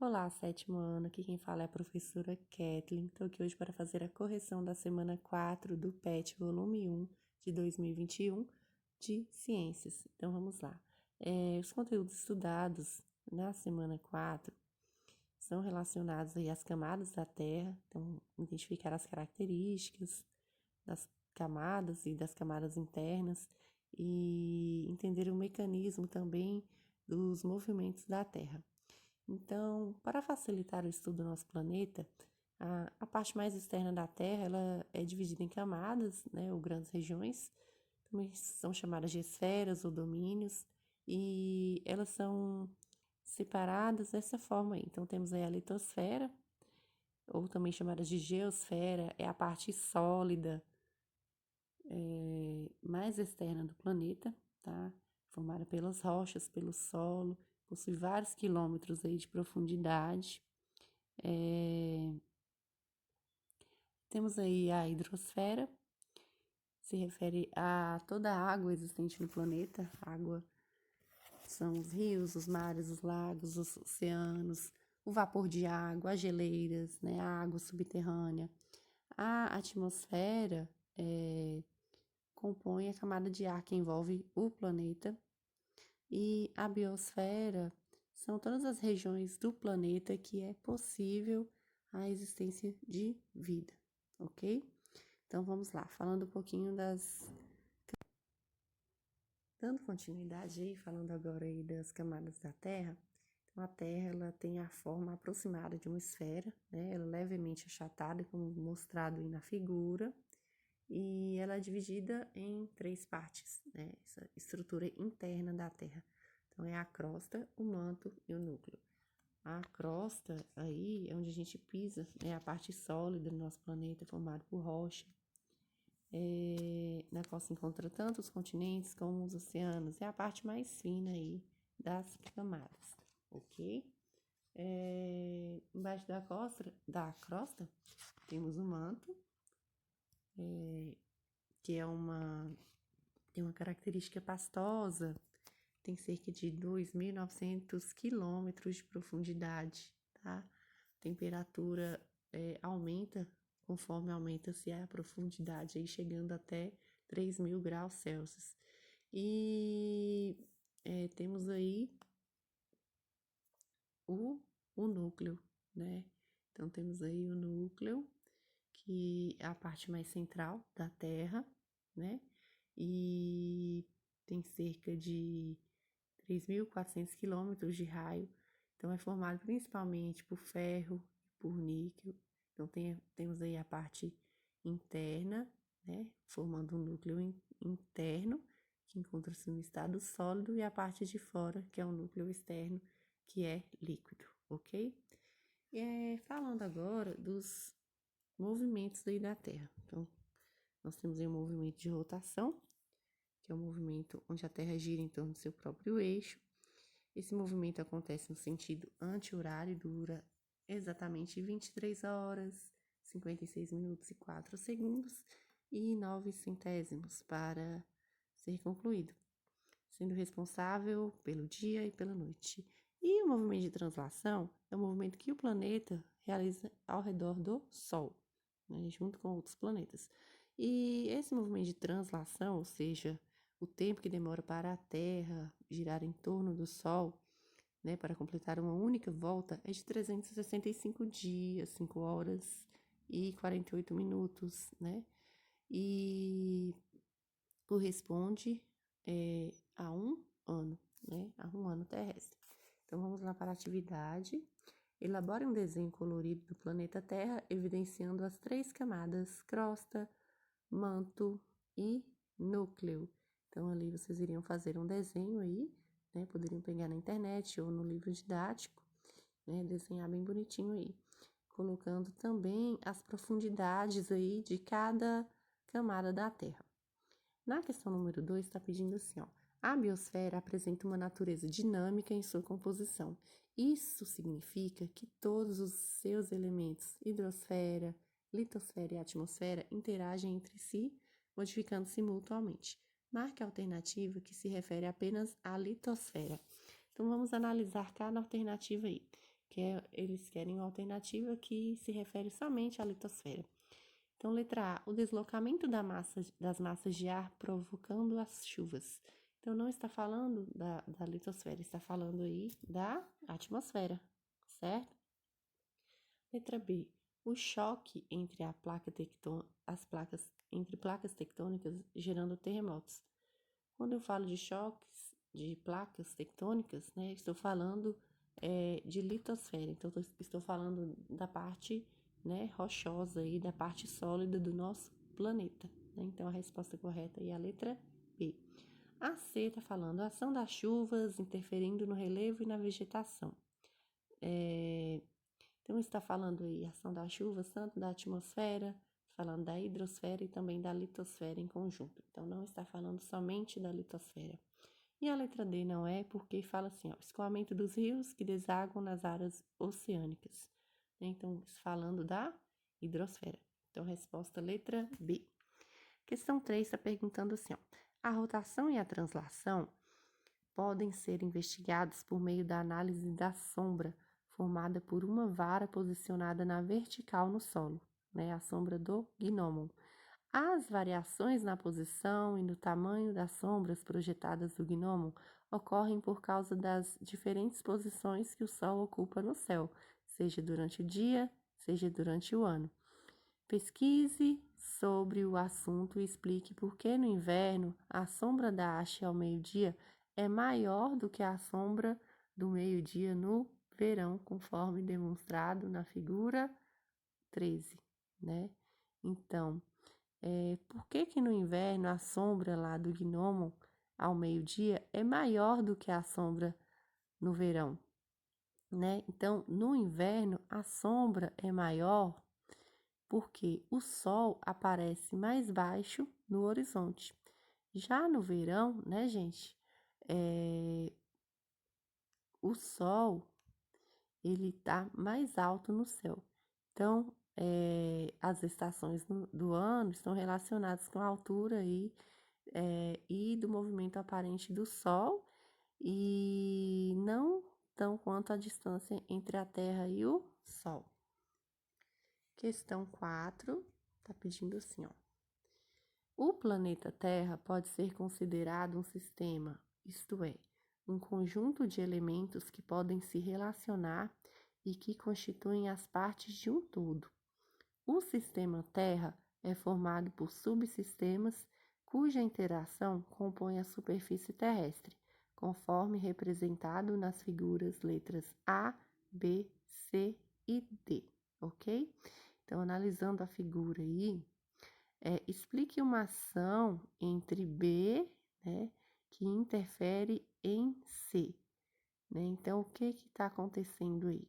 Olá, sétimo ano. Aqui quem fala é a professora Kathleen. Estou aqui hoje para fazer a correção da semana 4 do PET, volume 1 de 2021 de Ciências. Então, vamos lá. Os conteúdos estudados na semana 4 são relacionados aí às camadas da Terra. Então, identificar as características das camadas e das camadas internas e entender o mecanismo também dos movimentos da Terra. Então, para facilitar o estudo do nosso planeta, a parte mais externa da Terra ela é dividida em camadas, né, ou grandes regiões, também são chamadas de esferas ou domínios, e elas são separadas dessa forma aí. Então, temos aí a litosfera, ou também chamada de geosfera, é a parte sólida mais externa do planeta, tá? Formada pelas rochas, pelo solo, possui vários quilômetros aí de profundidade. Temos aí a hidrosfera, se refere a toda a água existente no planeta. Água são os rios, os mares, os lagos, os oceanos, o vapor de água, as geleiras, né, a água subterrânea. A atmosfera compõe a camada de ar que envolve o planeta. E a biosfera são todas as regiões do planeta que é possível a existência de vida, ok? Então vamos lá, falando um pouquinho dando continuidade aí, falando agora aí das camadas da Terra. Então a Terra ela tem a forma aproximada de uma esfera, né? Ela é levemente achatada, como mostrado aí na figura, e ela é dividida em três partes, né? Essa estrutura interna da Terra. Então é a crosta, o manto e o núcleo. A crosta aí é onde a gente pisa, é a parte sólida do nosso planeta, formada por rocha, na qual se encontra tanto os continentes como os oceanos. É a parte mais fina aí das camadas, ok? Embaixo da crosta temos o manto, que tem uma característica pastosa, tem cerca de 2.900 quilômetros de profundidade, tá? A temperatura aumenta conforme aumenta-se a profundidade, aí chegando até 3.000 graus Celsius. E temos aí o núcleo, né? Então, temos aí o núcleo, que é a parte mais central da Terra, né? E tem cerca de 3.400 quilômetros de raio. Então, é formado principalmente por ferro e por níquel. Então, temos aí a parte interna, né? Formando um núcleo interno, que encontra-se no estado sólido, e a parte de fora, que é o núcleo externo, que é líquido, ok? Falando agora dos movimentos aí da Terra. Então, nós temos aí um movimento de rotação, que é um movimento onde a Terra gira em torno do seu próprio eixo. Esse movimento acontece no sentido anti-horário e dura exatamente 23 horas, 56 minutos e 4 segundos e 9 centésimos para ser concluído, sendo responsável pelo dia e pela noite. E o movimento de translação é o movimento que o planeta realiza ao redor do Sol, né, junto com outros planetas. E esse movimento de translação, ou seja, o tempo que demora para a Terra girar em torno do Sol, né, para completar uma única volta, é de 365 dias, 5 horas e 48 minutos, né? E corresponde a um ano, né? A um ano terrestre. Então, vamos lá para a atividade. Elabore um desenho colorido do planeta Terra, evidenciando as três camadas: crosta, manto e núcleo. Então, ali vocês iriam fazer um desenho aí, né? Poderiam pegar na internet ou no livro didático, né? Desenhar bem bonitinho aí, colocando também as profundidades aí de cada camada da Terra. Na questão número 2, está pedindo assim, ó. A biosfera apresenta uma natureza dinâmica em sua composição. Isso significa que todos os seus elementos, hidrosfera, litosfera e atmosfera, interagem entre si, modificando-se mutuamente. Marque a alternativa que se refere apenas à litosfera. Então, vamos analisar cada alternativa aí. eles querem uma alternativa que se refere somente à litosfera. Então, letra A, o deslocamento das massas de ar provocando as chuvas. Então, não está falando da litosfera, está falando aí da atmosfera, certo? Letra B, o choque entre entre placas tectônicas gerando terremotos. Quando eu falo de choques de placas tectônicas, né, estou falando de litosfera. Então, estou falando da parte, né, rochosa e da parte sólida do nosso planeta. Né? Então, a resposta correta é a letra B. A C está falando a ação das chuvas interferindo no relevo e na vegetação. Então, está falando aí a ação das chuvas, tanto da atmosfera, falando da hidrosfera e também da litosfera em conjunto. Então, não está falando somente da litosfera. E a letra D não é, porque fala assim, ó, escoamento dos rios que desaguam nas áreas oceânicas. Então, falando da hidrosfera. Então, resposta letra B. Questão 3 está perguntando assim, ó, a rotação e a translação podem ser investigados por meio da análise da sombra, formada por uma vara posicionada na vertical no solo, né, a sombra do gnomon. As variações na posição e no tamanho das sombras projetadas do gnomon ocorrem por causa das diferentes posições que o Sol ocupa no céu, seja durante o dia, seja durante o ano. Pesquise sobre o assunto e explique por que no inverno a sombra da haste ao meio-dia é maior do que a sombra do meio-dia no verão, conforme demonstrado na figura 13, né? Então, por que no inverno a sombra lá do gnomo ao meio-dia é maior do que a sombra no verão, né? Então, no inverno a sombra é maior porque o sol aparece mais baixo no horizonte. Já no verão, né, gente, o sol ele tá mais alto no céu. Então, as estações do ano estão relacionadas com a altura e do movimento aparente do Sol e não tão quanto a distância entre a Terra e o Sol. Questão 4, tá pedindo assim, ó. O planeta Terra pode ser considerado um sistema, isto é, um conjunto de elementos que podem se relacionar e que constituem as partes de um todo. O sistema Terra é formado por subsistemas cuja interação compõe a superfície terrestre, conforme representado nas figuras letras A, B, C e D, ok? Então, analisando a figura aí, explique uma ação entre B, né, que interfere em C, né? Então, o que está acontecendo aí?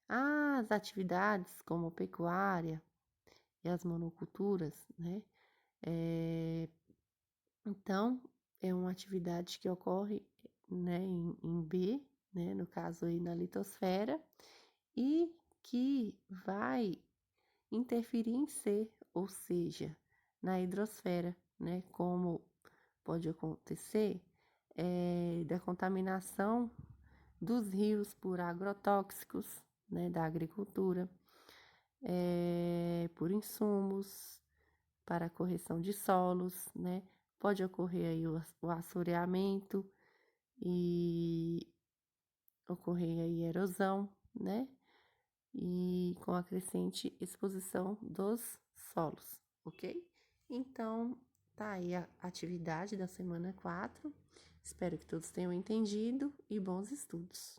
As atividades como pecuária e as monoculturas, né? Então, é uma atividade que ocorre, né, em B, né, no caso aí na litosfera, e que vai interferir em C, ou seja, na hidrosfera, né, como pode acontecer da contaminação dos rios por agrotóxicos, né, da agricultura, por insumos para a correção de solos, né, pode ocorrer aí o assoreamento e ocorrer aí erosão, né, e com a crescente exposição dos solos, ok? Então, tá aí a atividade da semana 4. Espero que todos tenham entendido e bons estudos.